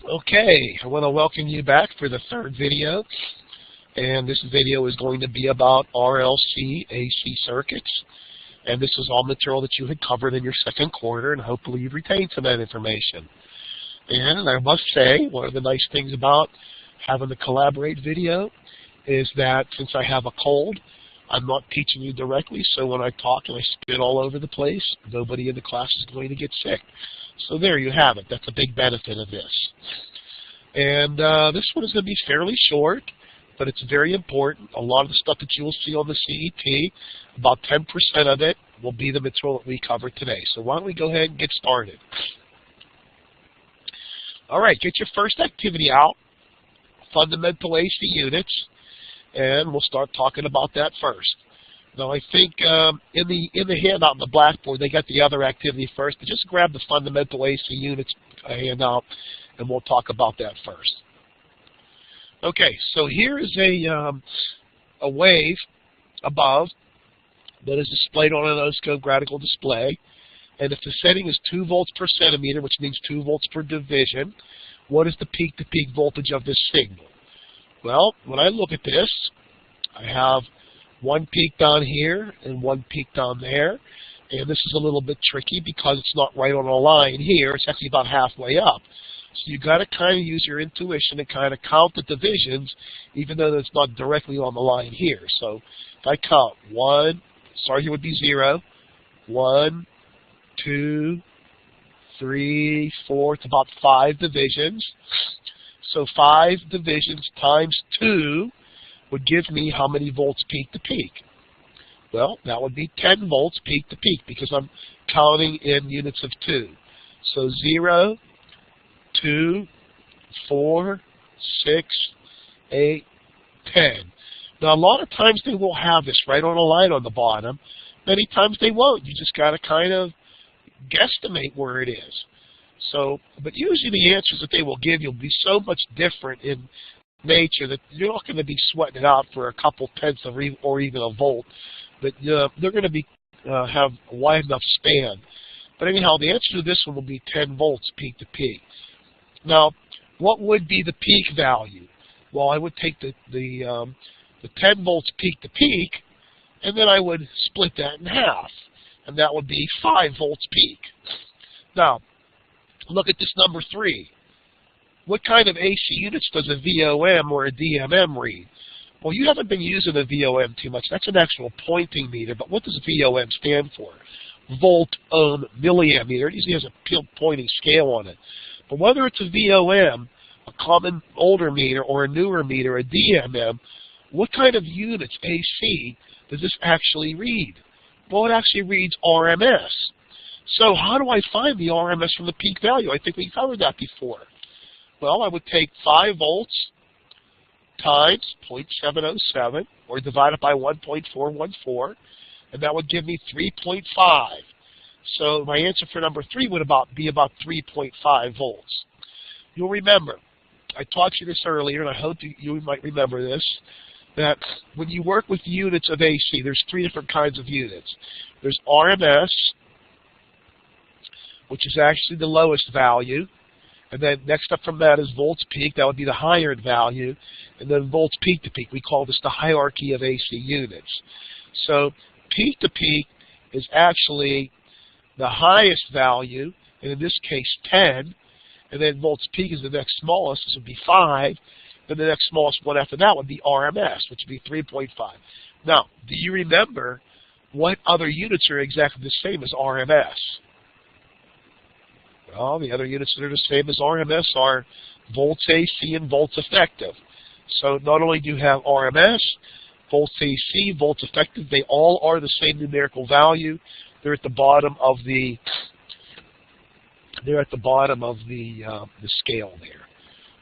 Okay, I want to welcome you back for the third video, and this video is going to be about RLC AC circuits, and this is all material that you had covered in your second quarter, and hopefully you've retained some of that information. And I must say, one of the nice things about having the Collaborate video is that since I have a cold, I'm not teaching you directly, so when I talk and I spit all over the place, nobody in the class is going to get sick. So there you have it. That's a big benefit of this. And this one is going to be fairly short, but it's very important. A lot of the stuff that you will see on the CET, about 10% of it will be the material that we covered today. So why don't we go ahead and get started. All right, get your first activity out, fundamental AC units, and we'll start talking about that first. Now, I think in the handout on the blackboard, they got the other activity first, but just grab the fundamental AC units handout, and we'll talk about that first. Okay, so here is a wave above that is displayed on an oscilloscope graphical display, and if the setting is 2 volts per centimeter, which means 2 volts per division, what is the peak-to-peak voltage of this signal? Well, when I look at this, I have one peak down here and one peak down there, and this is a little bit tricky because it's not right on a line here. It's actually about halfway up. So you've got to kind of use your intuition and kind of count the divisions, even though it's not directly on the line here. So if I count 1, sorry, here would be 0, 1, 2, 3, 4, it's about 5 divisions. So 5 divisions times 2 would give me how many volts peak to peak? Well, that would be 10 volts peak to peak because I'm counting in units of 2. So 0, 2, 4, 6, 8, 10. Now, a lot of times they will have this right on a line on the bottom. Many times they won't. You just got to kind of guesstimate where it is. So, but usually the answers that they will give you will be so much different in nature that you're not going to be sweating it out for a couple tenths of or even a volt, but they're going to be have a wide enough span. But anyhow, the answer to this one will be 10 volts peak to peak. Now, what would be the peak value? Well, I would take the 10 volts peak to peak, and then I would split that in half, and that would be 5 volts peak. Now, look at this number 3. What kind of AC units does a VOM or a DMM read? Well, you haven't been using a VOM too much. That's an actual pointing meter, but what does VOM stand for? Volt, ohm, milliammeter. It usually has a pointing scale on it. But whether it's a VOM, a common older meter, or a newer meter, a DMM, what kind of units, AC, does this actually read? Well, it actually reads RMS. So how do I find the RMS from the peak value? I think we covered that before. Well, I would take 5 volts times 0.707, or divide it by 1.414, and that would give me 3.5. So my answer for number 3 would be about 3.5 volts. You'll remember, I taught you this earlier, and I hope you might remember this, that when you work with units of AC, there's 3 different kinds of units. There's RMS, which is actually the lowest value. And then next up from that is volts peak. That would be the higher value. And then volts peak to peak. We call this the hierarchy of AC units. So peak to peak is actually the highest value, and in this case 10. And then volts peak is the next smallest. This would be 5. Then the next smallest one after that would be RMS, which would be 3.5. Now, do you remember what other units are exactly the same as RMS? Well, the other units that are the same as RMS are volts AC and volts effective. So not only do you have RMS, volts AC, volts effective, they all are the same numerical value. They're at the bottom of the scale there.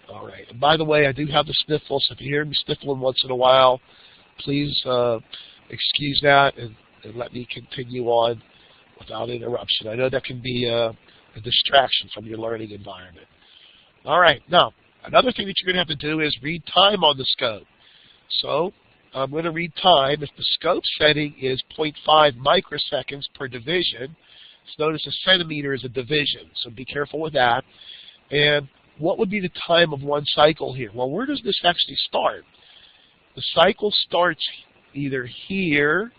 All right. And by the way, I do have the sniffles. If you hear me sniffling once in a while, please excuse that and let me continue on without interruption. I know that can be a distraction from your learning environment. All right, now, another thing that you're going to have to do is read time on the scope. So I'm going to read time. If the scope setting is 0.5 microseconds per division, so notice a centimeter is a division, so be careful with that. And what would be the time of one cycle here? Well, where does this actually start? The cycle starts either here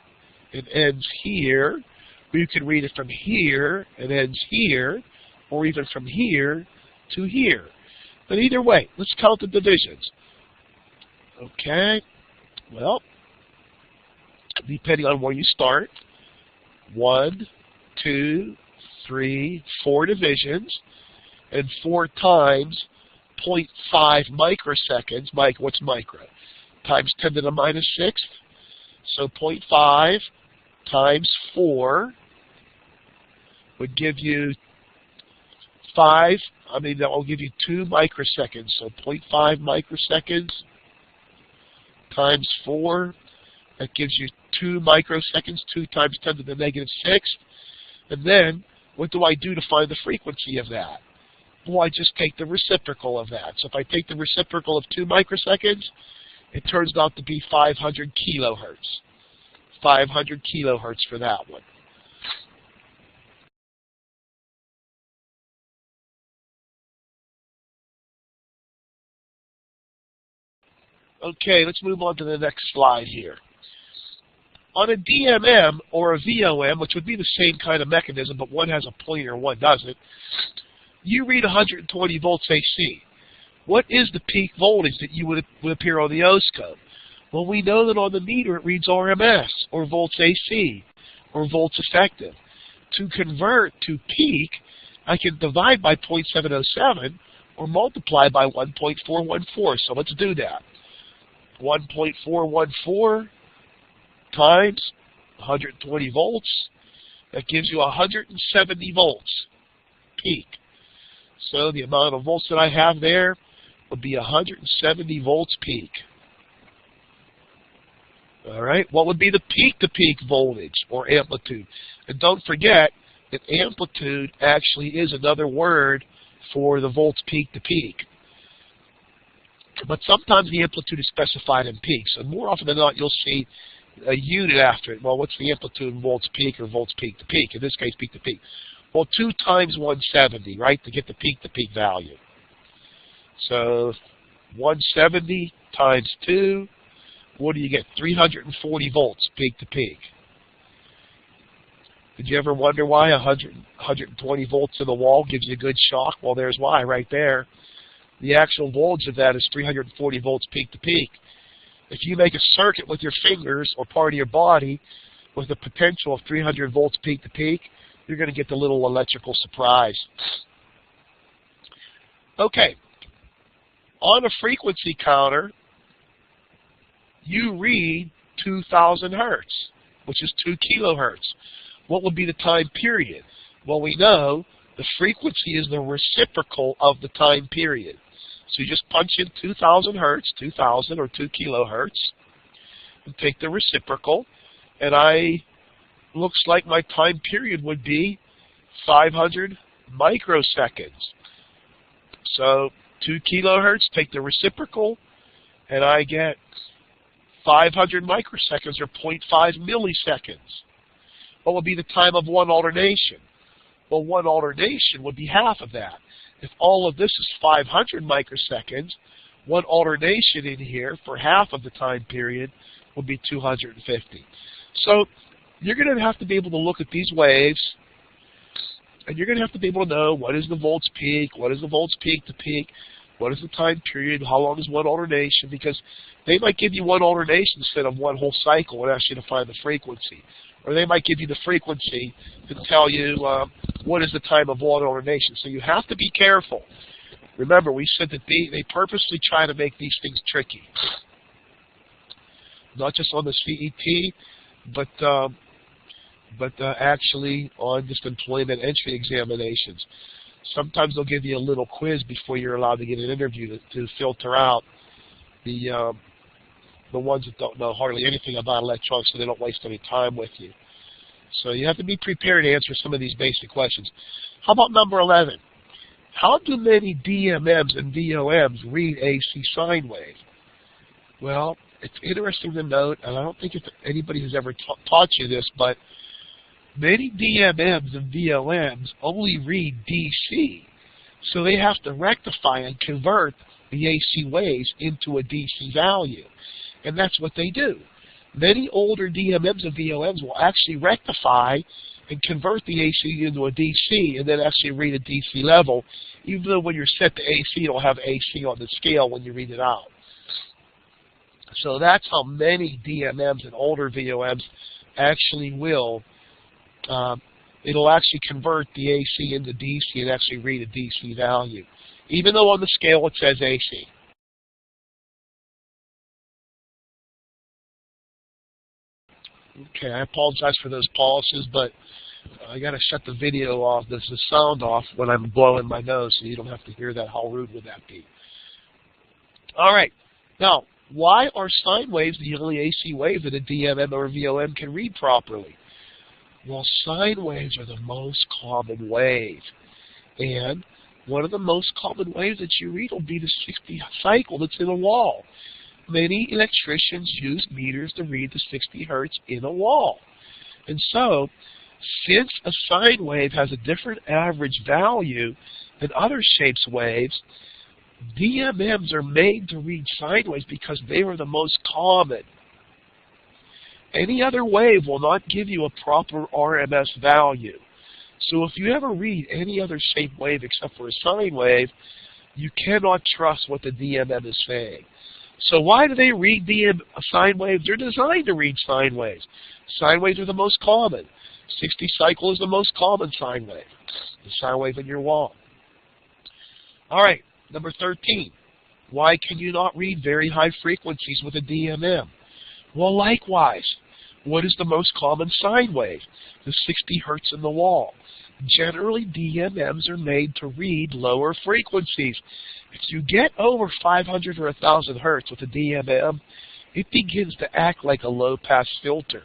and ends here, or you can read it from here and ends here, or even from here to here. But either way, let's count the divisions. Okay, well, depending on where you start, 1, 2, 3, 4 divisions, and 4 times 0.5 microseconds. What's micro? Times 10 to the minus 6th. So 0.5 times 4 would give you that will give you 2 microseconds. So 0.5 microseconds times 4, that gives you 2 microseconds, 2 times 10 to the negative 6th. And then, what do I do to find the frequency of that? Well, I just take the reciprocal of that. So if I take the reciprocal of 2 microseconds, it turns out to be 500 kilohertz. 500 kilohertz for that one. Okay, let's move on to the next slide here. On a DMM or a VOM, which would be the same kind of mechanism, but one has a pointer and one doesn't, you read 120 volts AC. What is the peak voltage that would appear on the oscilloscope? Well, we know that on the meter it reads RMS, or volts AC, or volts effective. To convert to peak, I can divide by 0.707 or multiply by 1.414. So let's do that. 1.414 times 120 volts, that gives you 170 volts peak. So the amount of volts that I have there would be 170 volts peak. All right, what would be the peak-to-peak voltage or amplitude? And don't forget that amplitude actually is another word for the volts peak-to-peak. But sometimes the amplitude is specified in peaks. And more often than not, you'll see a unit after it. Well, what's the amplitude in volts peak or volts peak to peak? In this case, peak to peak. Well, 2 times 170, right, to get the peak to peak value. So 170 times 2, what do you get? 340 volts peak to peak. Did you ever wonder why 120 volts in the wall gives you a good shock? Well, there's why right there. The actual voltage of that is 340 volts peak to peak. If you make a circuit with your fingers or part of your body with a potential of 300 volts peak to peak, you're going to get the little electrical surprise. Okay. On a frequency counter, you read 2,000 hertz, which is 2 kilohertz. What would be the time period? Well, we know the frequency is the reciprocal of the time period. So you just punch in 2,000 hertz, 2,000 or 2 kilohertz, and take the reciprocal, and looks like my time period would be 500 microseconds. So 2 kilohertz, take the reciprocal, and I get 500 microseconds or 0.5 milliseconds. What would be the time of one alternation? Well, one alternation would be half of that. If all of this is 500 microseconds, one alternation in here for half of the time period will be 250. So you're going to have to be able to look at these waves, and you're going to have to be able to know what is the volts peak, what is the volts peak to peak, what is the time period, how long is one alternation, because they might give you one alternation instead of one whole cycle and ask you to find the frequency. Or they might give you the frequency to tell you what is the time of one alternation. So you have to be careful. Remember, we said that they purposely try to make these things tricky. Not just on the CET, but actually on just employment entry examinations. Sometimes they'll give you a little quiz before you're allowed to get an interview to filter out the ones that don't know hardly anything about electronics, so they don't waste any time with you. So you have to be prepared to answer some of these basic questions. How about number 11? How do many DMMs and VOMs read AC sine wave? Well, it's interesting to note, and I don't think anybody has ever taught you this, but many DMMs and VOMs only read DC. So they have to rectify and convert the AC waves into a DC value. And that's what they do. Many older DMMs and VOMs will actually rectify and convert the AC into a DC and then actually read a DC level, even though when you're set to AC, it'll have AC on the scale when you read it out. So that's how many DMMs and older VOMs actually will. It'll actually convert the AC into DC and actually read a DC value, even though on the scale it says AC. Okay, I apologize for those pauses, but I got to shut the video off, the sound off when I'm blowing my nose, so you don't have to hear that. How rude would that be? All right, now, why are sine waves the only AC wave that a DMM or a VOM can read properly? Well, sine waves are the most common wave. And one of the most common waves that you read will be the 60 cycle that's in a wall. Many electricians use meters to read the 60 hertz in a wall. And so, since a sine wave has a different average value than other shapes waves, DMMs are made to read sine waves because they are the most common. Any other wave will not give you a proper RMS value. So if you ever read any other shape wave except for a sine wave, you cannot trust what the DMM is saying. So why do they read sine waves? They're designed to read sine waves. Sine waves are the most common. 60 cycle is the most common sine wave. The sine wave in your wall. All right, number 13. Why can you not read very high frequencies with a DMM? Well, likewise, what is the most common sine wave? The 60 hertz in the wall. Generally, DMMs are made to read lower frequencies. If you get over 500 or 1,000 hertz with a DMM, it begins to act like a low-pass filter,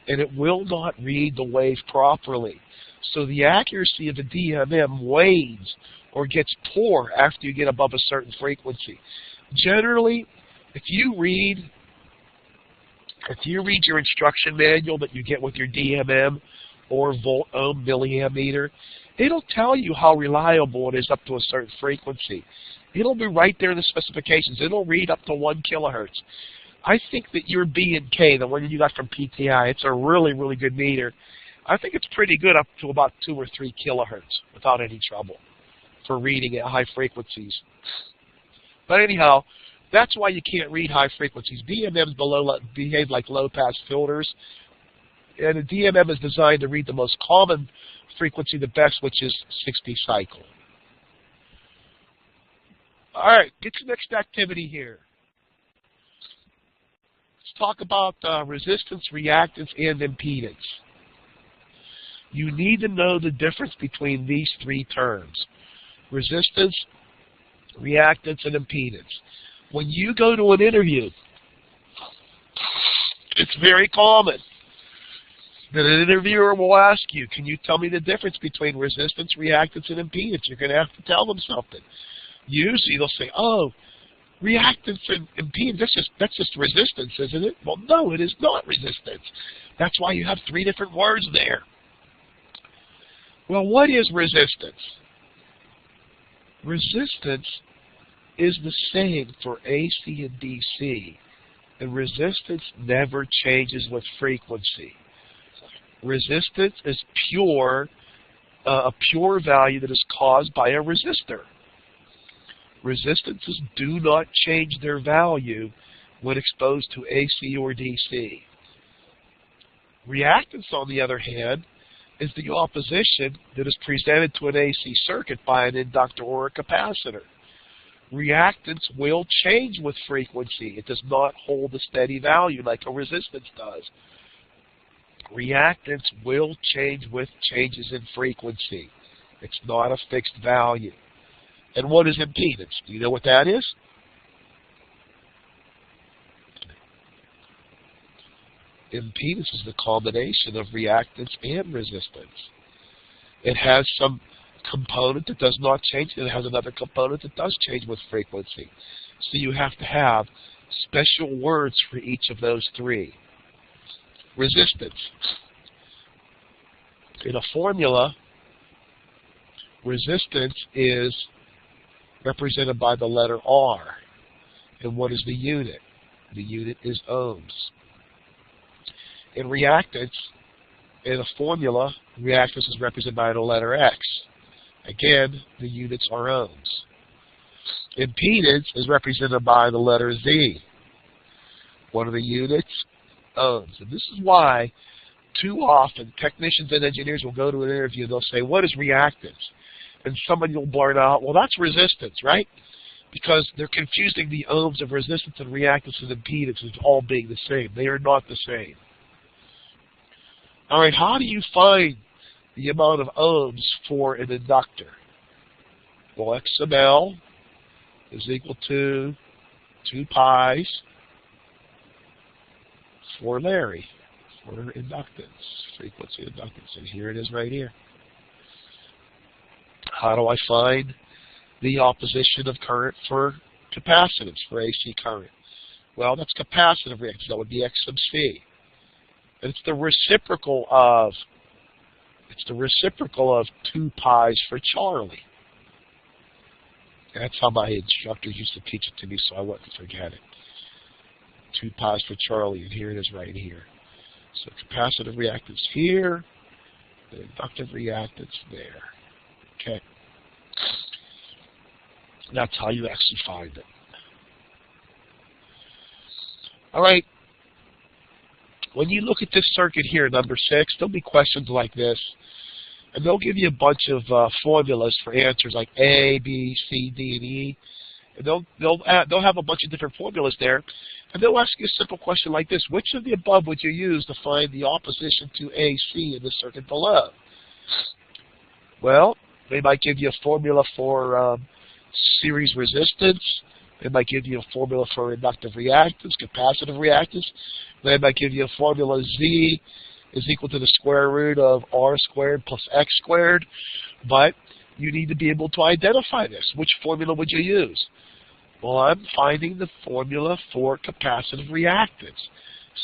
and it will not read the wave properly. So the accuracy of the DMM wanes or gets poor after you get above a certain frequency. Generally, if you read your instruction manual that you get with your DMM or volt ohm milliamp meter, it'll tell you how reliable it is up to a certain frequency. It'll be right there in the specifications. It'll read up to 1 kilohertz. I think that your B&K, the one you got from PTI, it's a really, really good meter. I think it's pretty good up to about 2 or 3 kilohertz without any trouble for reading at high frequencies. But anyhow, that's why you can't read high frequencies. DMMs behave like low-pass filters, and a DMM is designed to read the most common frequency the best, which is 60 cycle. All right, get to the next activity here. Let's talk about resistance, reactance, and impedance. You need to know the difference between these three terms: resistance, reactance, and impedance. When you go to an interview, it's very common that an interviewer will ask you, can you tell me the difference between resistance, reactance, and impedance? You're going to have to tell them something. Usually they'll say, oh, reactance and impedance, that's just resistance, isn't it? Well, no, it is not resistance. That's why you have 3 different words there. Well, what is resistance? Resistance is the same for AC and DC, and resistance never changes with frequency. Resistance is a pure value that is caused by a resistor. Resistances do not change their value when exposed to AC or DC. Reactance, on the other hand, is the opposition that is presented to an AC circuit by an inductor or a capacitor. Reactance will change with frequency. It does not hold a steady value like a resistance does. Reactance will change with changes in frequency. It's not a fixed value. And what is impedance? Do you know what that is? Impedance is the combination of reactance and resistance. It has some component that does not change, and it has another component that does change with frequency. So you have to have special words for each of those 3. Resistance. In a formula, Resistance is represented by the letter R. And what is the unit? The unit is ohms. In reactance, in a formula, reactance is represented by the letter X. Again, the units are ohms. Impedance is represented by the letter Z. What are the units? Ohms. And this is why too often technicians and engineers will go to an interview and they'll say, what is reactance? And somebody will blurt out, well, that's resistance, right? Because they're confusing the ohms of resistance and reactance and impedance as all being the same. They are not the same. All right, how do you find the amount of ohms for an inductor? Well, X sub L is equal to 2 pi's for Larry, for inductance, frequency inductance. And here it is right here. How do I find the opposition of current for capacitance, for AC current? Well, that's capacitive reactance. That would be X sub C. And it's the reciprocal of 2 pi's for Charlie. That's how my instructors used to teach it to me, so I wouldn't forget it. 2 pi's for Charlie, and here it is right here. So capacitive reactance here, the inductive reactance there. Okay. That's how you actually find it. All right. When you look at this circuit here, number 6, there'll be questions like this. And they'll give you a bunch of formulas for answers like A, B, C, D, and E. And they'll have a bunch of different formulas there. And they'll ask you a simple question like this. Which of the above would you use to find the opposition to AC in the circuit below? Well, they might give you a formula for series resistance. They might give you a formula for inductive reactance, capacitive reactance. They might give you a formula Z is equal to the square root of R squared plus X squared. But you need to be able to identify this. Which formula would you use? Well, I'm finding the formula for capacitive reactance.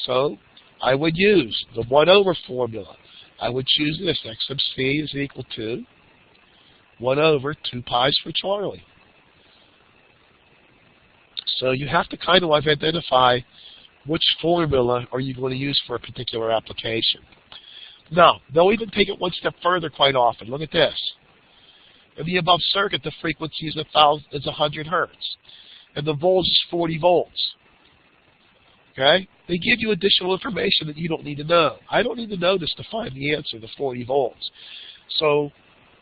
So I would use the 1 over formula. I would choose this. X sub C is equal to 1 over 2 pi's for Charlie. So you have to kind of identify which formula are you going to use for a particular application. Now, they'll even take it one step further quite often. Look at this. In the above circuit, the frequency is 100 hertz, and the voltage is 40 volts. Okay? They give you additional information that you don't need to know. I don't need to know this to find the answer, the 40 volts. So,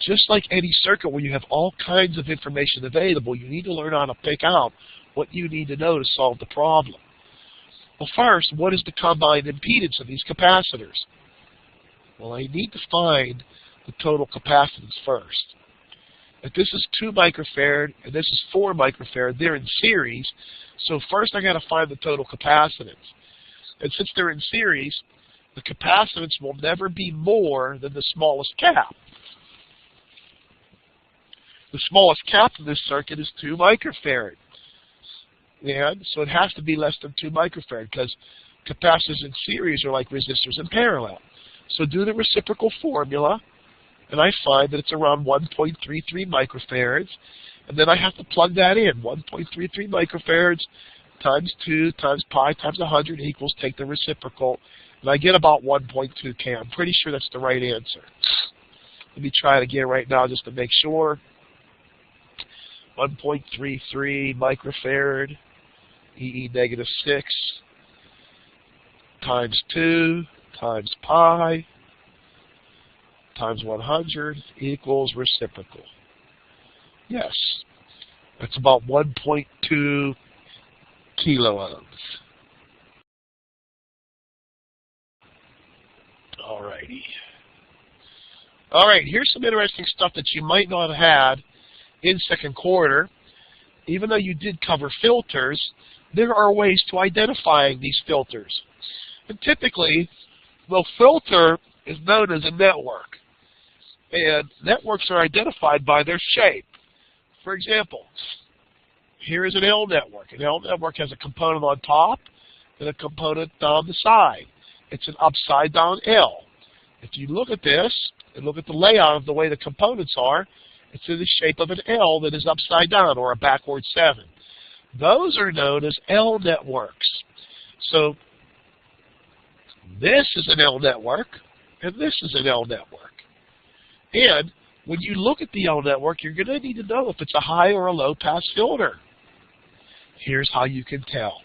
just like any circuit where you have all kinds of information available, you need to learn how to pick out what you need to know to solve the problem. Well, first, what is the combined impedance of these capacitors? Well, I need to find the total capacitance first. If this is 2 microfarad and this is 4 microfarad, they're in series. So first I got to find the total capacitance. And since they're in series, the capacitance will never be more than the smallest cap. The smallest cap in this circuit is 2 microfarad. And so it has to be less than 2 microfarad because capacitors in series are like resistors in parallel. So do the reciprocal formula, and I find that it's around 1.33 microfarads. And then I have to plug that in. 1.33 microfarads times 2 times pi times 100 equals, take the reciprocal, and I get about 1.2 K. I'm pretty sure that's the right answer. Let me try it again right now just to make sure. 1.33 microfarad, EE negative 6, times 2 times pi times 100 equals reciprocal. Yes, that's about 1.2 kilo ohms. Alrighty. Alright, here's some interesting stuff that you might not have had in second quarter. Even though you did cover filters, there are ways to identifying these filters. And typically, the filter is known as a network. And networks are identified by their shape. For example, here is an L network. An L network has a component on top and a component down the side. It's an upside down L. If you look at this and look at the layout of the way the components are, It's in the shape of an L that is upside down, or a backward 7. Those are known as L networks. So this is an L network, and this is an L network. And when you look at the L network, you're going to need to know if it's a high or a low pass filter. Here's how you can tell.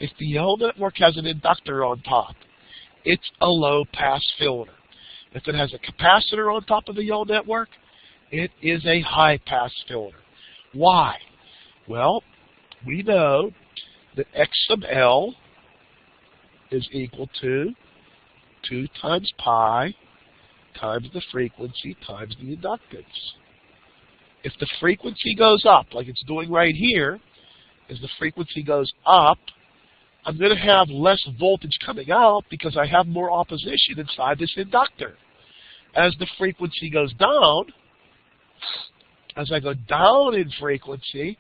If the L network has an inductor on top, it's a low pass filter. If it has a capacitor on top of the L network, it is a high pass filter. Why? Well, we know that X sub L is equal to 2 times pi times the frequency times the inductance. If the frequency goes up, like it's doing right here, as the frequency goes up, I'm going to have less voltage coming out because I have more opposition inside this inductor. As the frequency goes down, as I go down in frequency,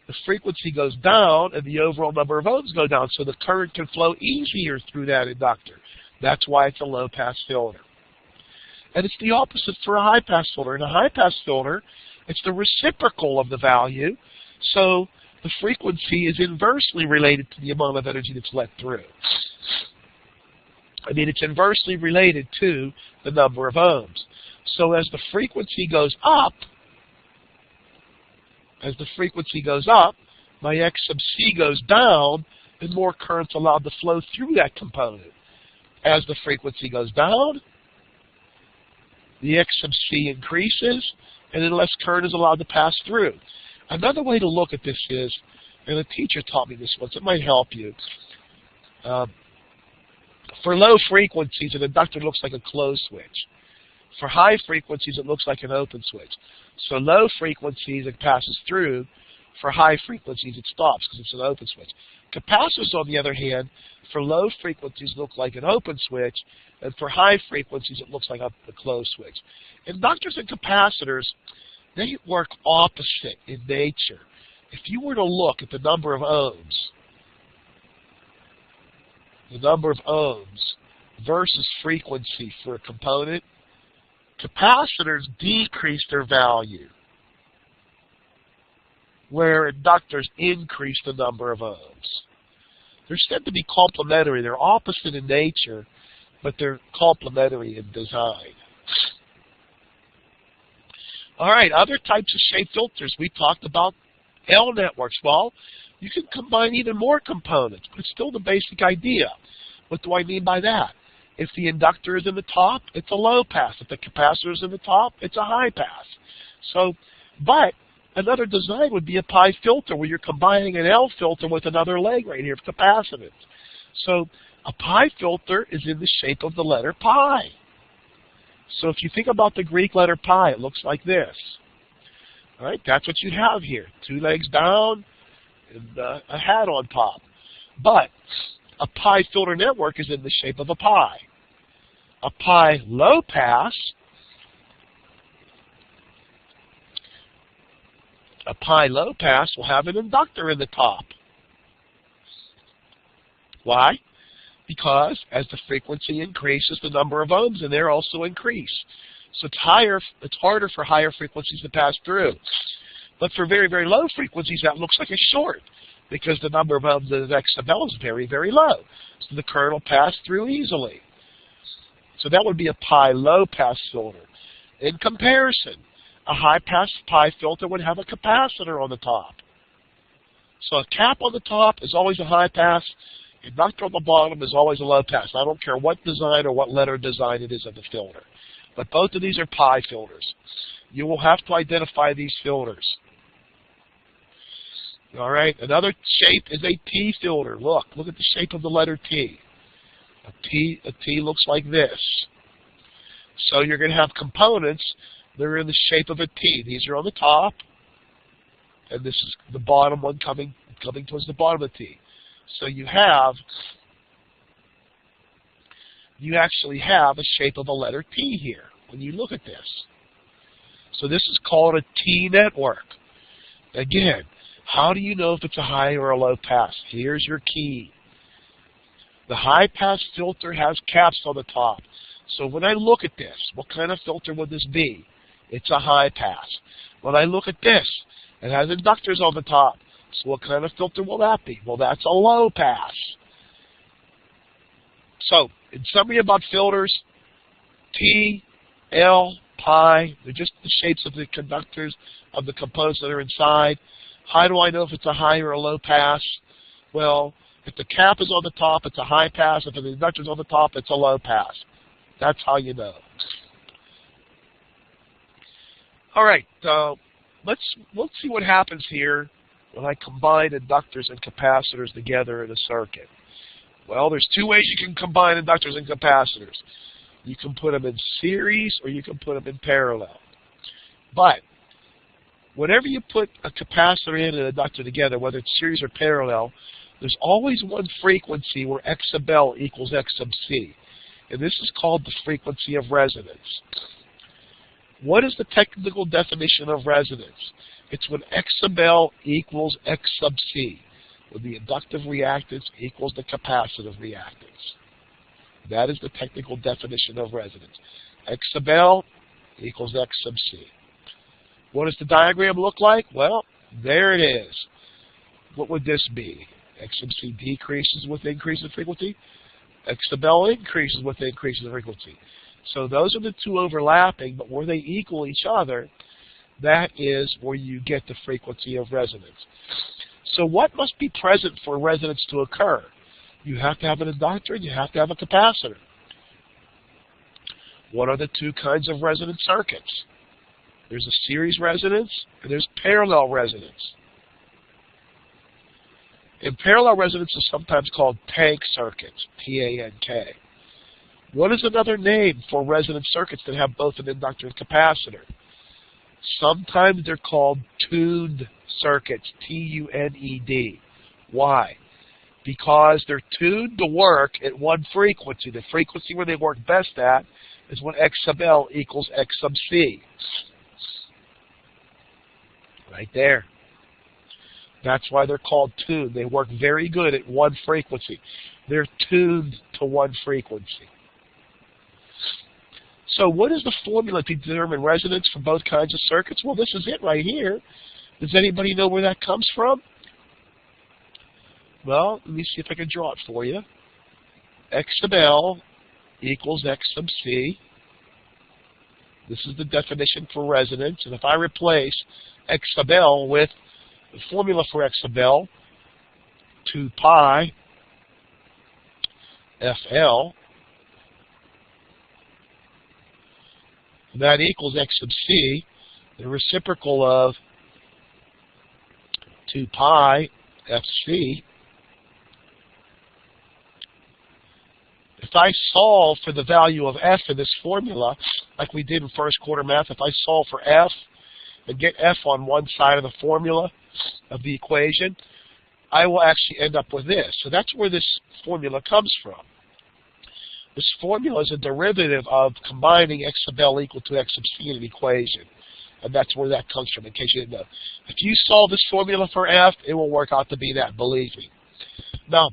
the frequency goes down and the overall number of ohms go down, so the current can flow easier through that inductor. That's why it's a low-pass filter. And it's the opposite for a high-pass filter. In a high-pass filter, it's the reciprocal of the value, so the frequency is inversely related to the amount of energy that's let through. I mean, it's inversely related to the number of ohms. So as the frequency goes up, my X sub C goes down, and more current's allowed to flow through that component. As the frequency goes down, the X sub C increases, and then less current is allowed to pass through. Another way to look at this is, and a teacher taught me this once, it might help you. For low frequencies, an inductor looks like a closed switch. For high frequencies, it looks like an open switch. So low frequencies, it passes through. For high frequencies, it stops because it's an open switch. Capacitors, on the other hand, for low frequencies look like an open switch, and for high frequencies, it looks like a closed switch. Inductors and capacitors, they work opposite in nature. If you were to look at the number of ohms versus frequency for a component, capacitors decrease their value, where inductors increase the number of ohms. They're said to be complementary. They're opposite in nature, but they're complementary in design. All right, other types of shape filters. We talked about L networks. Well, you can combine even more components, but it's still the basic idea. What do I mean by that? If the inductor is in the top, it's a low pass. If the capacitor is in the top, it's a high pass. So, but another design would be a pi filter where you're combining an L filter with another leg right here of capacitance. So a pi filter is in the shape of the letter pi. So if you think about the Greek letter pi, it looks like this. All right, that's what you have here. 2 legs down and a hat on top. But a pi filter network is in the shape of a pi. A pi low pass, will have an inductor in the top. Why? Because as the frequency increases, the number of ohms in there also increase. So it's harder for higher frequencies to pass through. But for very, very low frequencies, that looks like a short, because the number of ohms in the X sub L is very, very low. So the current will pass through easily. So that would be a pi low pass filter. In comparison, a high pass pi filter would have a capacitor on the top. So a cap on the top is always a high pass. Inductor on the bottom is always a low pass. I don't care what design or what letter design it is of the filter. But both of these are pi filters. You will have to identify these filters. All right, another shape is a T filter. Look at the shape of the letter T. A T looks like this. So you're going to have components that are in the shape of a T. These are on the top, and this is the bottom one coming towards the bottom of the T. So you actually have a shape of a letter T here when you look at this. So this is called a T network. Again, how do you know if it's a high or a low pass? Here's your key. The high pass filter has caps on the top. So when I look at this, what kind of filter would this be? It's a high pass. When I look at this, it has inductors on the top. So what kind of filter will that be? Well, that's a low pass. So, in summary about filters, T, L, pi, they're just the shapes of the conductors of the components that are inside. How do I know if it's a high or a low pass? Well, if the cap is on the top, it's a high pass. If the inductor is on the top, it's a low pass. That's how you know. All right, let's see what happens here when I combine inductors and capacitors together in a circuit. Well, there's two ways you can combine inductors and capacitors. You can put them in series or you can put them in parallel. But whenever you put a capacitor in and an inductor together, whether it's series or parallel, there's always one frequency where X sub L equals X sub C. And this is called the frequency of resonance. What is the technical definition of resonance? It's when X sub L equals X sub C, when the inductive reactance equals the capacitive reactance. That is the technical definition of resonance. X sub L equals X sub C. What does the diagram look like? Well, there it is. What would this be? X sub C decreases with increase in frequency. X sub L increases with increase in frequency. So those are the two overlapping, but where they equal each other, that is where you get the frequency of resonance. So what must be present for resonance to occur? You have to have an inductor and you have to have a capacitor. What are the two kinds of resonance circuits? There's a series resonance and there's parallel resonance. And parallel resonance is sometimes called tank circuits, T-A-N-K. What is another name for resonance circuits that have both an inductor and capacitor? Sometimes they're called tuned circuits, T-U-N-E-D. Why? Because they're tuned to work at one frequency. The frequency where they work best at is when X sub L equals X sub C. Right there. That's why they're called tuned. They work very good at one frequency. They're tuned to one frequency. So what is the formula to determine resonance for both kinds of circuits? Well, this is it right here. Does anybody know where that comes from? Well, let me see if I can draw it for you. X sub L equals X sub C. This is the definition for resonance. And if I replace X sub L with the formula for X sub L, 2 pi FL, that equals X sub C, the reciprocal of 2 pi FC. If I solve for the value of F in this formula, like we did in first quarter math, if I solve for F and get F on one side of the formula of the equation, I will actually end up with this. So that's where this formula comes from. This formula is a derivative of combining X sub L equal to X sub C in an equation. And that's where that comes from, in case you didn't know. If you solve this formula for F, it will work out to be that, believe me. Now,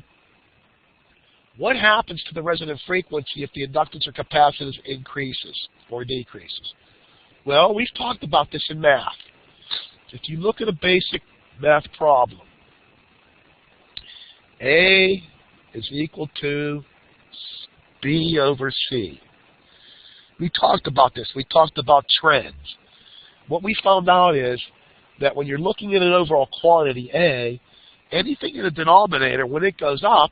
what happens to the resonant frequency if the inductance or capacitance increases or decreases? Well, we've talked about this in math. If you look at a basic math problem, A is equal to B over C. We talked about this. We talked about trends. What we found out is that when you're looking at an overall quantity, A, anything in the denominator, when it goes up,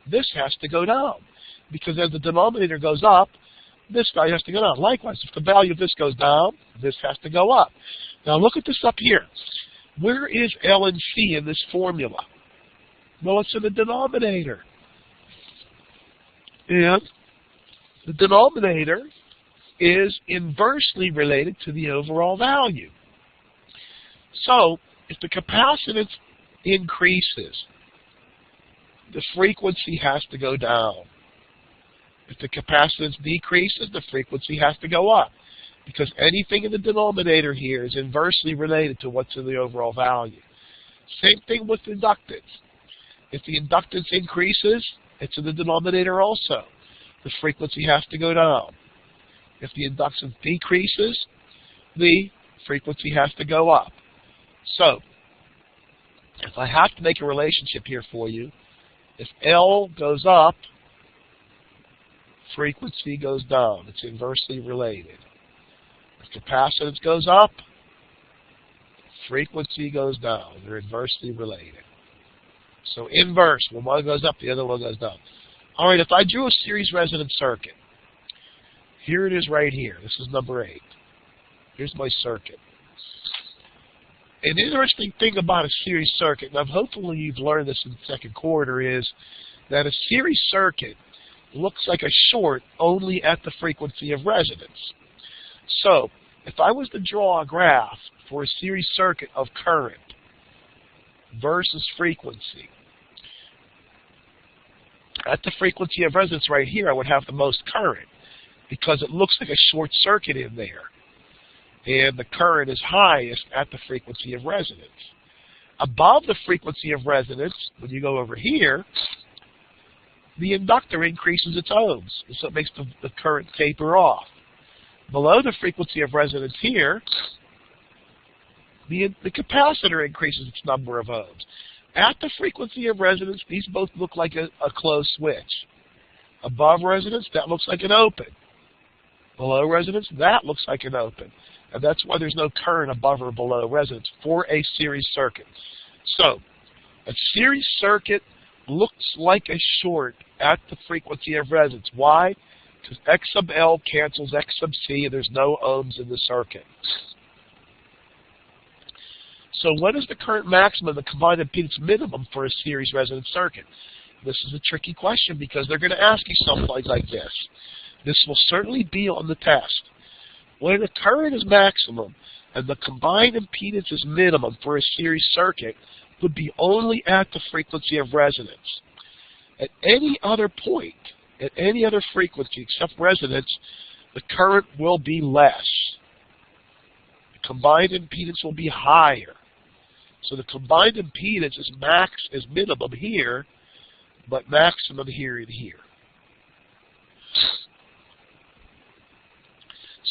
this has to go down. Because as the denominator goes up, this value has to go down. Likewise, if the value of this goes down, this has to go up. Now look at this up here. Where is L and C in this formula? Well, it's in the denominator. And the denominator is inversely related to the overall value. So, if the capacitance increases, the frequency has to go down. If the capacitance decreases, the frequency has to go up. Because anything in the denominator here is inversely related to what's in the overall value. Same thing with inductance. If the inductance increases, it's in the denominator also. The frequency has to go down. If the inductance decreases, the frequency has to go up. So, if I have to make a relationship here for you, if L goes up, frequency goes down. It's inversely related. If capacitance goes up, frequency goes down. They're inversely related. So inverse, when one goes up, the other one goes down. All right, if I drew a series resonance circuit, here it is right here. This is number 8. Here's my circuit. An interesting thing about a series circuit, and hopefully you've learned this in the second quarter, is that a series circuit looks like a short only at the frequency of resonance. So, if I was to draw a graph for a series circuit of current versus frequency, at the frequency of resonance right here, I would have the most current because it looks like a short circuit in there. And the current is highest at the frequency of resonance. Above the frequency of resonance, when you go over here, the inductor increases its ohms, and so it makes the current taper off. Below the frequency of resonance here, the capacitor increases its number of ohms. At the frequency of resonance, these both look like a closed switch. Above resonance, that looks like an open. Below resonance, that looks like an open. And that's why there's no current above or below resonance for a series circuit. So, a series circuit looks like a short at the frequency of resonance. Why? Because X sub L cancels X sub C, and there's no ohms in the circuit. So what is the current maximum, the combined impedance minimum for a series resonance circuit? This is a tricky question because they're going to ask you something like this. This will certainly be on the test. When the current is maximum and the combined impedance is minimum for a series circuit, would be only at the frequency of resonance. At any other point, at any other frequency except resonance, the current will be less. The combined impedance will be higher. So the combined impedance is minimum here, but maximum here and here.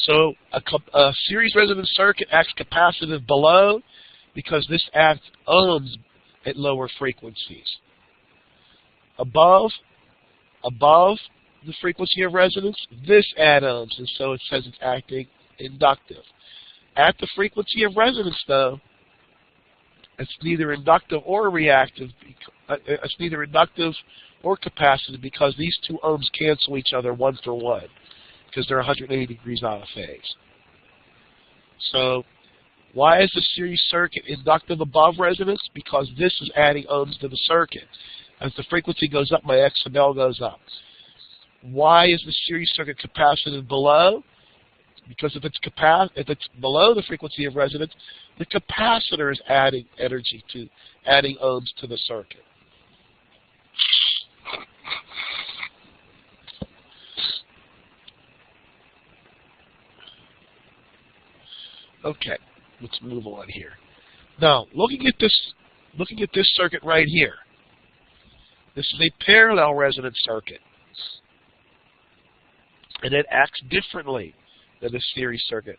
So a series resonance circuit acts capacitive below because this adds ohms at lower frequencies. Above the frequency of resonance, this adds ohms, and so it says it's acting inductive. At the frequency of resonance, though, it's neither inductive or reactive. It's neither inductive or capacitive because these two ohms cancel each other one for one, because they're 180 degrees out of phase. So, why is the series circuit inductive above resonance? Because this is adding ohms to the circuit. As the frequency goes up, my X sub L goes up. Why is the series circuit capacitive below? Because if it's below the frequency of resonance, the capacitor is adding adding ohms to the circuit. Okay, let's move on here. Now, looking at this circuit right here, this is a parallel resonance circuit, and it acts differently than a series circuit.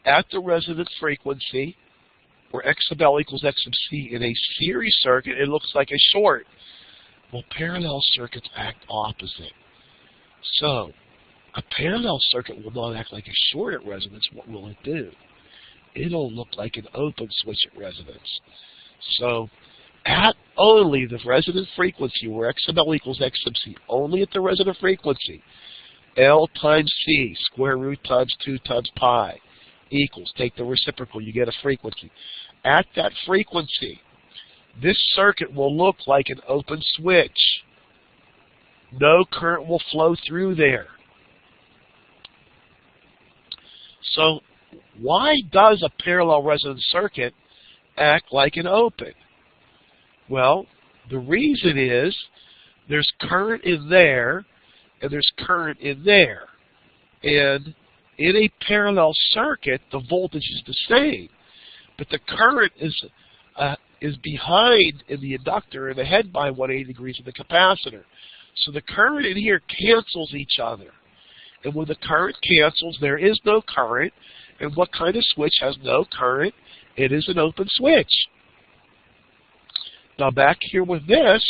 At the resonance frequency, where X sub L equals X sub C in a series circuit, it looks like a short. Well, parallel circuits act opposite. So, a parallel circuit will not act like a short at resonance. What will it do? It'll look like an open switch at resonance. So, at only the resonant frequency, where X sub L equals X sub C, only at the resonant frequency, L times C, square root times 2 times pi, equals, take the reciprocal, you get a frequency. At that frequency, this circuit will look like an open switch. No current will flow through there. So, why does a parallel resonance circuit act like an open? Well, the reason is there's current in there and there's current in there. And in a parallel circuit, the voltage is the same, but the current is behind in the inductor and ahead by 180 degrees of the capacitor. So the current in here cancels each other. And when the current cancels, there is no current. And what kind of switch has no current? It is an open switch. Now back here with this,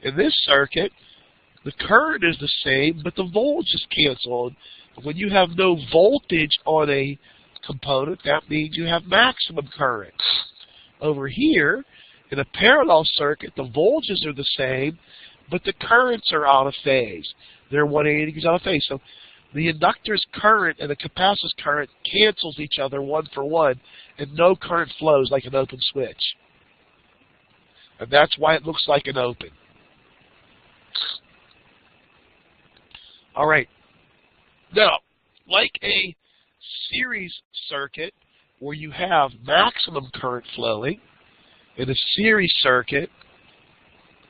in this circuit, the current is the same, but the voltage is canceled. When you have no voltage on a component, that means you have maximum current. Over here, in a parallel circuit, the voltages are the same, but the currents are out of phase. They're 180 degrees out of phase. So the inductor's current and the capacitor's current cancels each other one for one, and no current flows like an open switch. And that's why it looks like an open. All right. Now, like a series circuit where you have maximum current flowing, in a series circuit,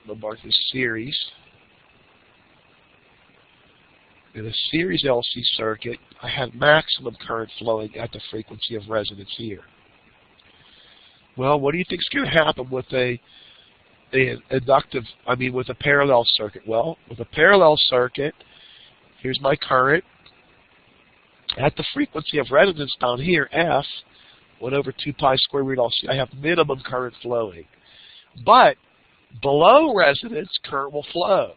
I'm going to mark this series. In a series LC circuit, I have maximum current flowing at the frequency of resonance here. Well, what do you think is going to happen with with a parallel circuit? Well, with a parallel circuit, here's my current. At the frequency of resonance down here, F, 1 over 2 pi square root LC, I have minimum current flowing. But below resonance, current will flow.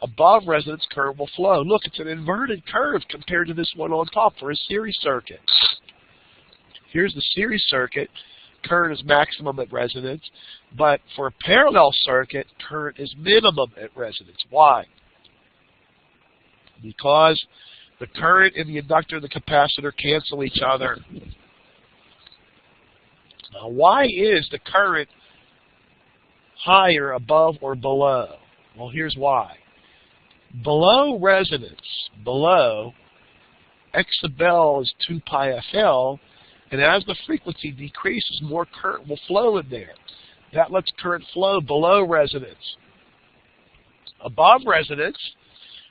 Above resonance, current will flow. Look, it's an inverted curve compared to this one on top for a series circuit. Here's the series circuit. Current is maximum at resonance. But for a parallel circuit, current is minimum at resonance. Why? Because the current and the inductor and the capacitor cancel each other. Now, why is the current higher above or below? Well, here's why. Below resonance, below, X sub L is 2 pi FL, and as the frequency decreases, more current will flow in there. That lets current flow below resonance. Above resonance,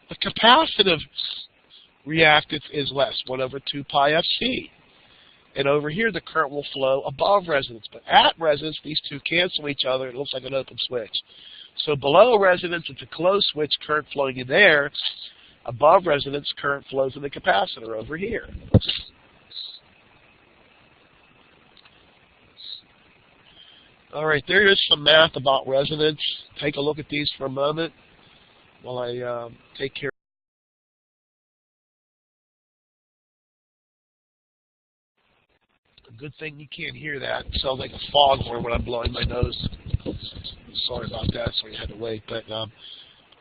the capacitive reactance is less, 1 over 2 pi FC. And over here, the current will flow above resonance. But at resonance, these two cancel each other. It looks like an open switch. So below resonance, it's a closed switch, current flowing in there. Above resonance, current flows in the capacitor over here. All right, there is some math about resonance. Take a look at these for a moment while I take care. Good thing you can't hear that. It sounds like a foghorn when I'm blowing my nose. Sorry about that, so you had to wait. But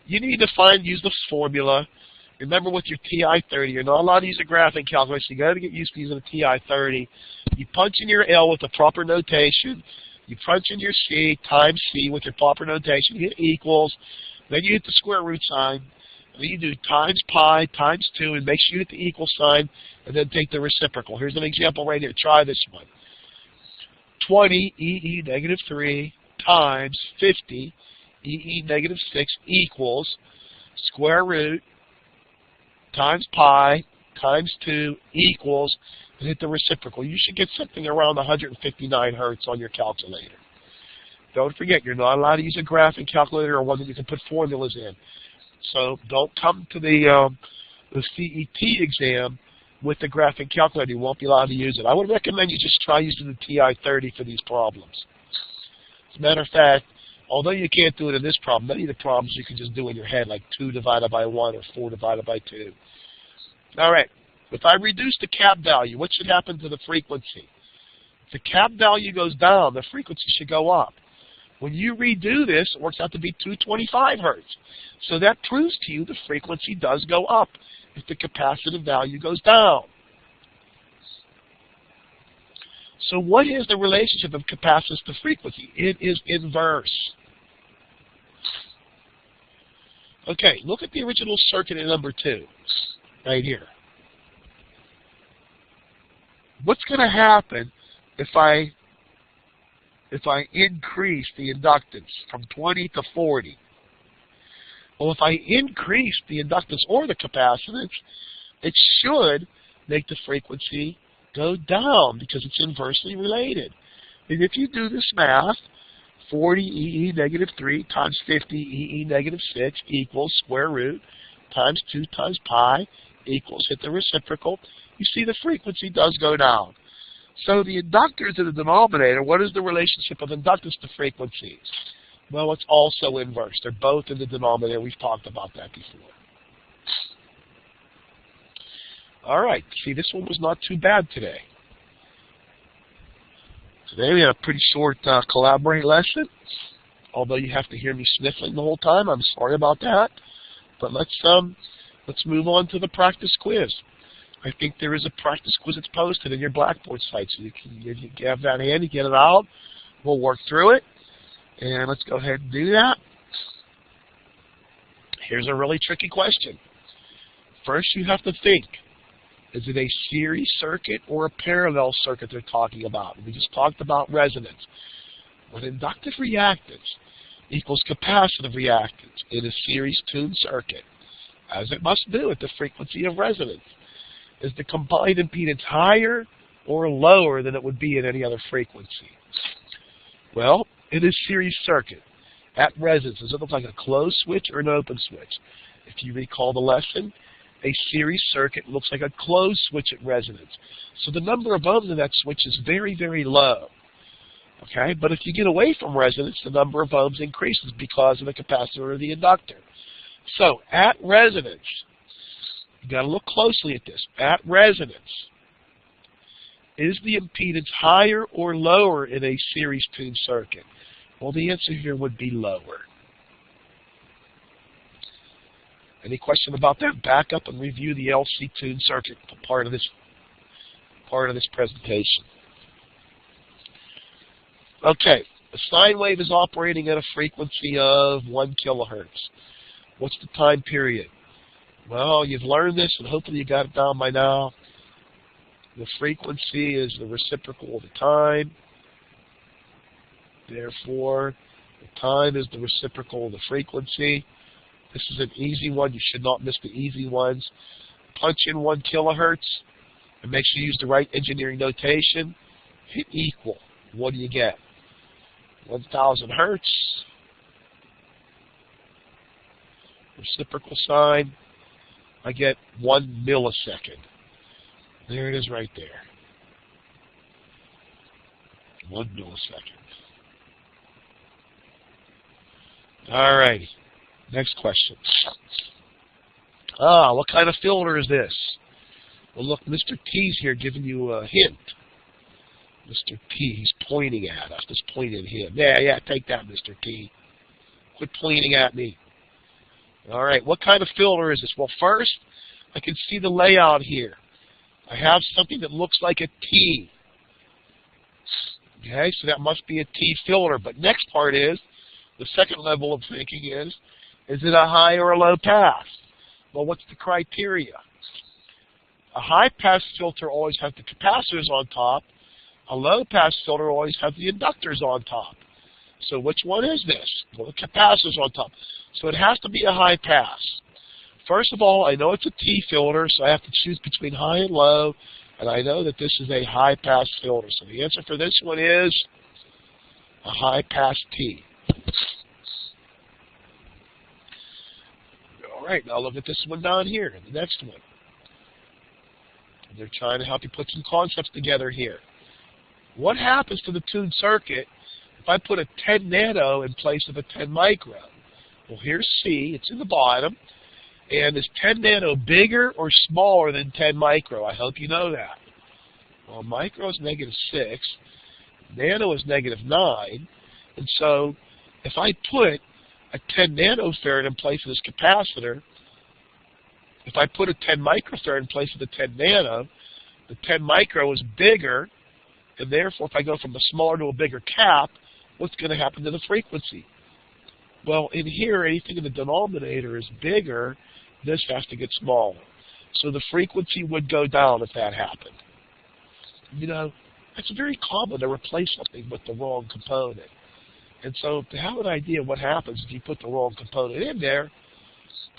you need to use the formula. Remember with your TI-30, you're not allowed to use a graphing calculator. So you got to get used to using a TI-30. You punch in your L with the proper notation. You punch in your C times C with your proper notation. You hit equals. Then you hit the square root sign. And then you do times pi times 2, and make sure you hit the equal sign, and then take the reciprocal. Here's an example right here. Try this one. 20 EE negative 3 times 50 EE negative 6 equals square root times pi times 2 equals, and hit the reciprocal. You should get something around 159 hertz on your calculator. Don't forget, you're not allowed to use a graphing calculator or one that you can put formulas in. So don't come to the CET exam with the graphing calculator. You won't be allowed to use it. I would recommend you just try using the TI-30 for these problems. As a matter of fact, although you can't do it in this problem, many of the problems you can just do in your head, like 2 divided by 1 or 4 divided by 2. All right. If I reduce the cap value, what should happen to the frequency? If the cap value goes down, the frequency should go up. When you redo this, it works out to be 225 hertz. So that proves to you the frequency does go up if the capacitive value goes down. So what is the relationship of capacitance to frequency? It is inverse. Okay, look at the original circuit in number 2, right here. What's going to happen if I increase the inductance from 20 to 40? Well, if I increase the inductance or the capacitance, it should make the frequency go down because it's inversely related. And if you do this math, 40 EE negative 3 times 50 EE negative 6 equals square root times 2 times pi equals, hit the reciprocal, you see the frequency does go down. So the inductors in the denominator, what is the relationship of inductance to frequencies? Well, it's also inverse. They're both in the denominator. We've talked about that before. All right. See, this one was not too bad today. Today we had a pretty short collaborate lesson. Although you have to hear me sniffling the whole time, I'm sorry about that. But let's move on to the practice quiz. I think there is a practice quiz that's posted in your Blackboard site, so you can have that handy, get it out. We'll work through it, and let's go ahead and do that. Here's a really tricky question. First, you have to think: is it a series circuit or a parallel circuit they're talking about? We just talked about resonance. When inductive reactance equals capacitive reactance in a series-tuned circuit, as it must do at the frequency of resonance, is the combined impedance higher or lower than it would be at any other frequency? Well, in a series circuit, at resonance, does it look like a closed switch or an open switch? If you recall the lesson, a series circuit looks like a closed switch at resonance. So the number of ohms in that switch is very, very low. Okay, but if you get away from resonance, the number of ohms increases because of the capacitor or the inductor. So at resonance, you got to look closely at this. At resonance, is the impedance higher or lower in a series-tuned circuit? Well, the answer here would be lower. Any question about that? Back up and review the LC tuned circuit part of this presentation. Okay, a sine wave is operating at a frequency of 1 kilohertz. What's the time period? Well, you've learned this, and hopefully you got it down by now. The frequency is the reciprocal of the time. Therefore, the time is the reciprocal of the frequency. This is an easy one. You should not miss the easy ones. Punch in 1 kilohertz, and make sure you use the right engineering notation. Hit equal. What do you get? 1,000 hertz. Reciprocal sign. I get 1 millisecond. There it is right there. 1 millisecond. All righty. Next question. What kind of filter is this? Well, look, Mr. T's here giving you a hint. Mr. T, he's pointing at us. Just pointing at him. Yeah, take that, Mr. T. Quit pointing at me. All right, what kind of filter is this? Well, first, I can see the layout here. I have something that looks like a T. Okay, so that must be a T filter. But next part is, the second level of thinking is it a high or a low pass? Well, what's the criteria? A high pass filter always has the capacitors on top. A low pass filter always has the inductors on top. So which one is this? Well, the capacitors on top. So it has to be a high pass. First of all, I know it's a T filter, so I have to choose between high and low, and I know that this is a high pass filter. So the answer for this one is a high pass T. All right, now look at this one down here, the next one. They're trying to help you put some concepts together here. What happens to the tuned circuit if I put a 10 nano in place of a 10 micro? Well, here's C. It's in the bottom. And is 10 nano bigger or smaller than 10 micro? I hope you know that. Well, micro is -6. Nano is -9. And so if I put a 10 nanofarad in place of this capacitor, if I put a 10 microfarad in place of the 10 nano, the 10 micro is bigger, and therefore if I go from a smaller to a bigger cap, what's going to happen to the frequency? Well, in here, anything in the denominator is bigger, this has to get smaller. So the frequency would go down if that happened. You know, it's very common to replace something with the wrong component. And so to have an idea of what happens if you put the wrong component in there,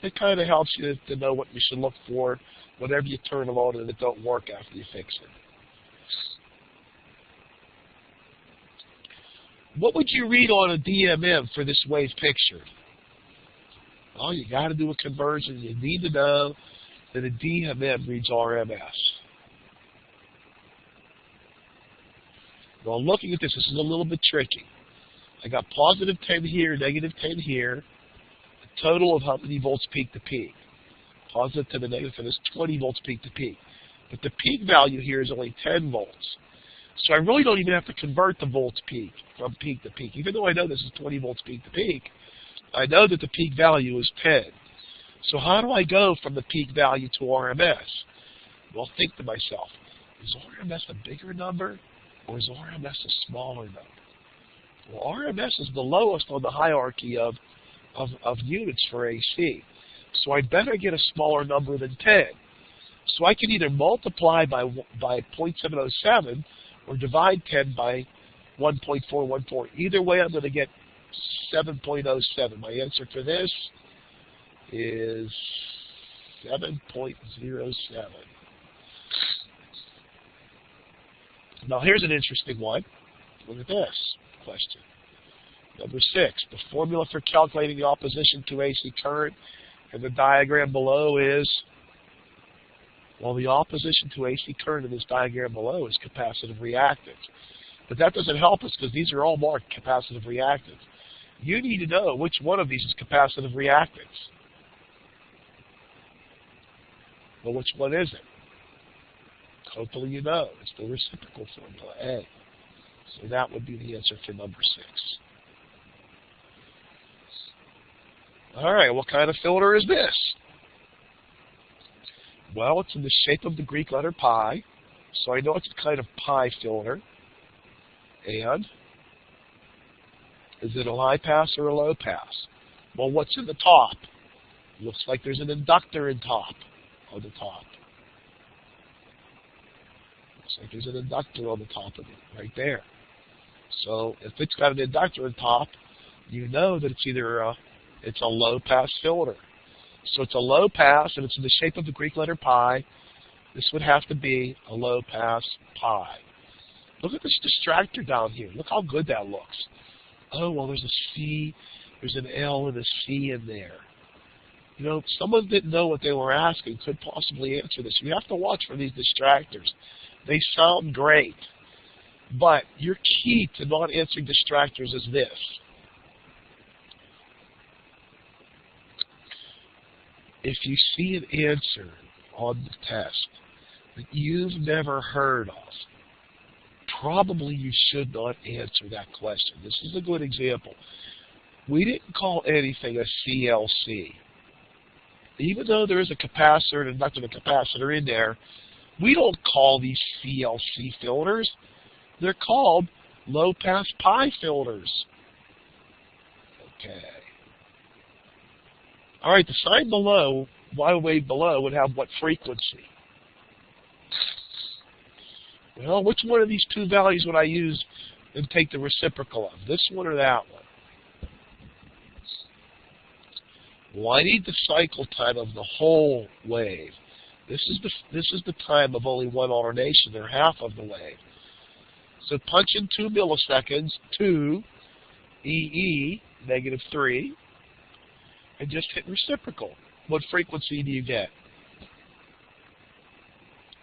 it kind of helps you to know what you should look for whenever you turn them on and it don't work after you fix it. What would you read on a DMM for this wave picture? Well, you got to do a conversion. You need to know then a DMM reads RMS. Now looking at this is a little bit tricky. I got positive 10 here, negative 10 here, a total of how many volts peak to peak. Positive 10 to negative 10 is 20 volts peak to peak. But the peak value here is only 10 volts. So I really don't even have to convert the volts peak from peak to peak. Even though I know this is 20 volts peak to peak, I know that the peak value is 10. So how do I go from the peak value to RMS? Well, think to myself, is RMS a bigger number or is RMS a smaller number? Well, RMS is the lowest on the hierarchy of units for AC. So I better get a smaller number than 10. So I can either multiply by 0.707 or divide 10 by 1.414. Either way, I'm going to get 7.07. My answer for this is 7.07. Now here's an interesting one. Look at this question. Number 6. The formula for calculating the opposition to AC current in the diagram below is, well, the opposition to AC current in this diagram below is capacitive reactance. But that doesn't help us because these are all marked capacitive reactance. You need to know which one of these is capacitive reactance. Well, which one is it? Hopefully you know. It's the reciprocal formula, A. So that would be the answer for number 6. All right, what kind of filter is this? Well, it's in the shape of the Greek letter pi, so I know it's a kind of pi filter. And is it a high pass or a low pass? Well, what's in the top? Looks like there's an inductor on the top. Looks like there's an inductor on the top of it, right there. So if it's got an inductor on top, you know that it's either it's a low pass filter. So it's a low pass, and it's in the shape of the Greek letter pi. This would have to be a low pass pi. Look at this distractor down here. Look how good that looks. Oh, well, there's a C, there's an L and a C in there. You know, someone didn't know what they were asking could possibly answer this. You have to watch for these distractors. They sound great. But your key to not answering distractors is this. If you see an answer on the test that you've never heard of, probably you should not answer that question. This is a good example. We didn't call anything a CLC. Even though there is a capacitor and inductor and a capacitor in there, we don't call these CLC filters. They're called low-pass pi filters. Okay. All right, the sign below, Y wave below, would have what frequency? Well, which one of these two values would I use and take the reciprocal of? This one or that one? Well, I need the cycle time of the whole wave. This is the time of only one alternation, or half of the wave. So punch in 2 milliseconds, 2 EE, -3, and just hit reciprocal. What frequency do you get?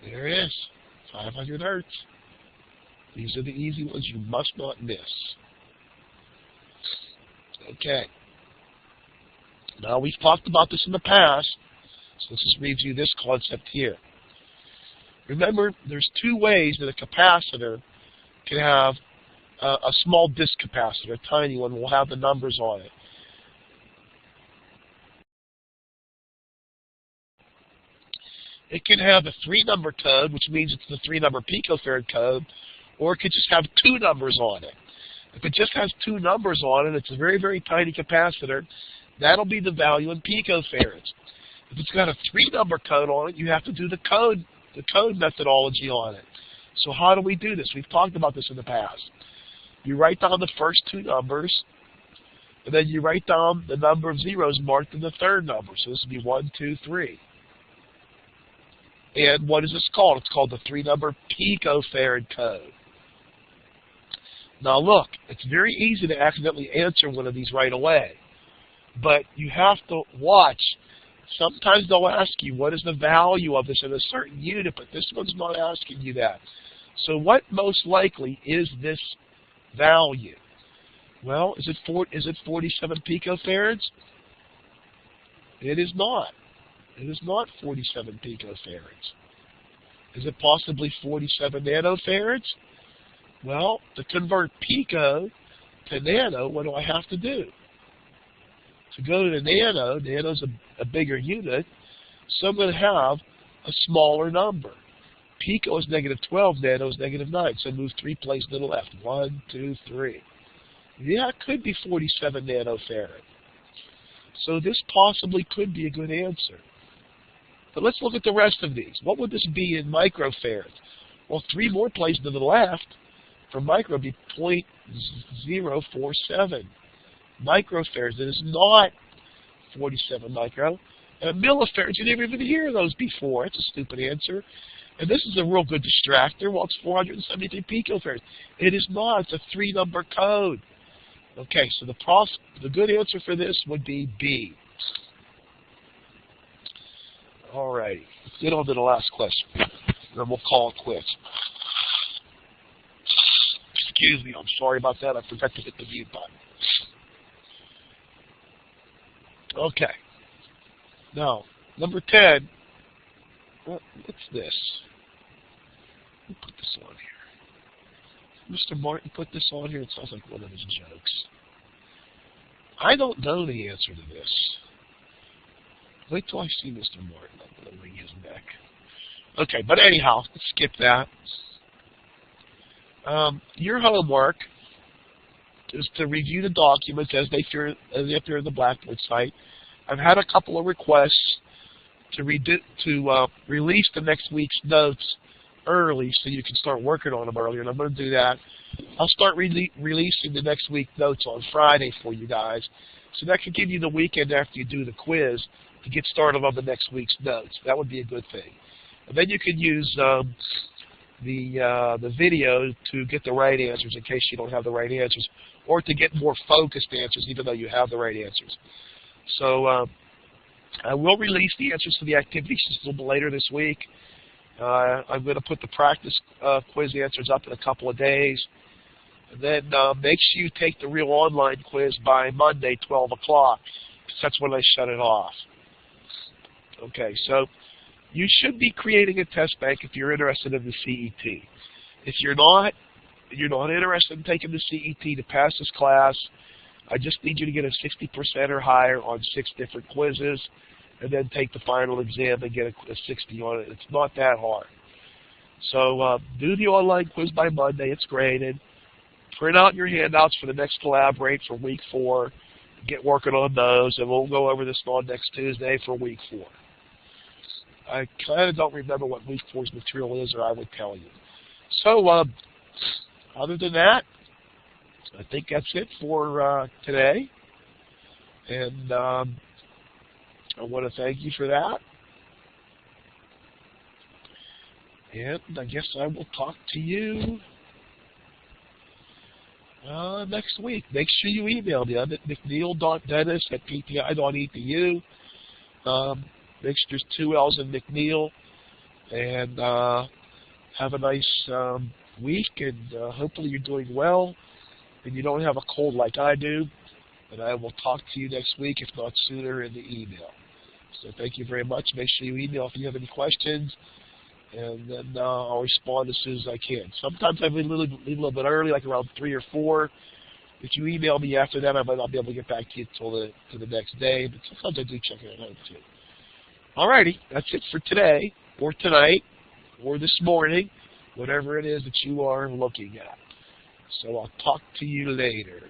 There it is, 500 hertz. These are the easy ones you must not miss. Okay. Now, we've talked about this in the past, so let's just review this concept here. Remember, there's two ways that a capacitor can have a small disk capacitor, a tiny one. We'll have the numbers on it. It can have a 3-number code, which means it's the 3-number picofarad code, or it could just have 2 numbers on it. If it just has 2 numbers on it, it's a very, very tiny capacitor. That'll be the value in picofarads. If it's got a 3-number code on it, you have to do the code methodology on it. So how do we do this? We've talked about this in the past. You write down the first 2 numbers, and then you write down the number of zeros marked in the third number. So this would be 1, 2, 3. And what is this called? It's called the 3-number picofarad code. Now look, it's very easy to accidentally answer one of these right away. But you have to watch Sometimes they'll ask you, what is the value of this in a certain unit, but this one's not asking you that. So what most likely is this value? Well, is it 47 picofarads? It is not. It is not 47 picofarads. Is it possibly 47 nanofarads? Well, to convert pico to nano, what do I have to do? To go to the nano's a bigger unit, so I'm going to have a smaller number. Pico is -12, nano is -9, so move 3 places to the left. 1, 2, 3. Yeah, it could be 47 nanofarad. So this possibly could be a good answer. But let's look at the rest of these. What would this be in microfarads? Well, 3 more places to the left for micro would be 0.047 microfarads. It is not 47 micro. And millifarads, you never even hear of those before. It's a stupid answer. And this is a real good distractor. Well, it's 473 picofarads. It is not. It's a 3-number code. Okay, so the good answer for this would be B. All righty, let's get on to the last question. Then we'll call it quits. Excuse me, I'm sorry about that. I forgot to hit the mute button. Okay. Now, number 10. What's this? Who put this on here? Mr. Martin put this on here. It sounds like one of his jokes. I don't know the answer to this. Wait till I see Mr. Martin. I'm going to wring his neck. Okay, but anyhow, let's skip that. Your homework is to review the documents as they appear on the Blackboard site. I've had a couple of requests to release the next week's notes early so you can start working on them earlier, and I'm going to do that. I'll start releasing the next week's notes on Friday for you guys, so that can give you the weekend after you do the quiz to get started on the next week's notes. That would be a good thing. And then you can use the video to get the right answers in case you don't have the right answers, or to get more focused answers even though you have the right answers. So I will release the answers to the activities a little bit later this week. I'm going to put the practice quiz answers up in a couple of days. And then make sure you take the real online quiz by Monday, 12 o'clock, because that's when I shut it off. Okay, so you should be creating a test bank if you're interested in the CET. If you're not interested in taking the CET to pass this class, I just need you to get a 60% or higher on 6 different quizzes, and then take the final exam and get a 60 on it. It's not that hard. So do the online quiz by Monday. It's graded. Print out your handouts for the next Collaborate for week 4. Get working on those, and we'll go over this on next Tuesday for week 4. I kind of don't remember what week 4's material is, or I would tell you. So other than that, I think that's it for today. And I want to thank you for that. And I guess I will talk to you next week. Make sure you email me at mcneil.dennis@pti.edu. Make sure there's 2 L's in McNeil. And have a nice week, and hopefully you're doing well, and you don't have a cold like I do. And I will talk to you next week, if not sooner, in the email. So thank you very much. Make sure you email if you have any questions, and then I'll respond as soon as I can. Sometimes I leave a little bit early, like around 3 or 4. If you email me after that, I might not be able to get back to you till the next day, but sometimes I do check it at home too. Alrighty, that's it for today, or tonight, or this morning, whatever it is that you are looking at. So I'll talk to you later.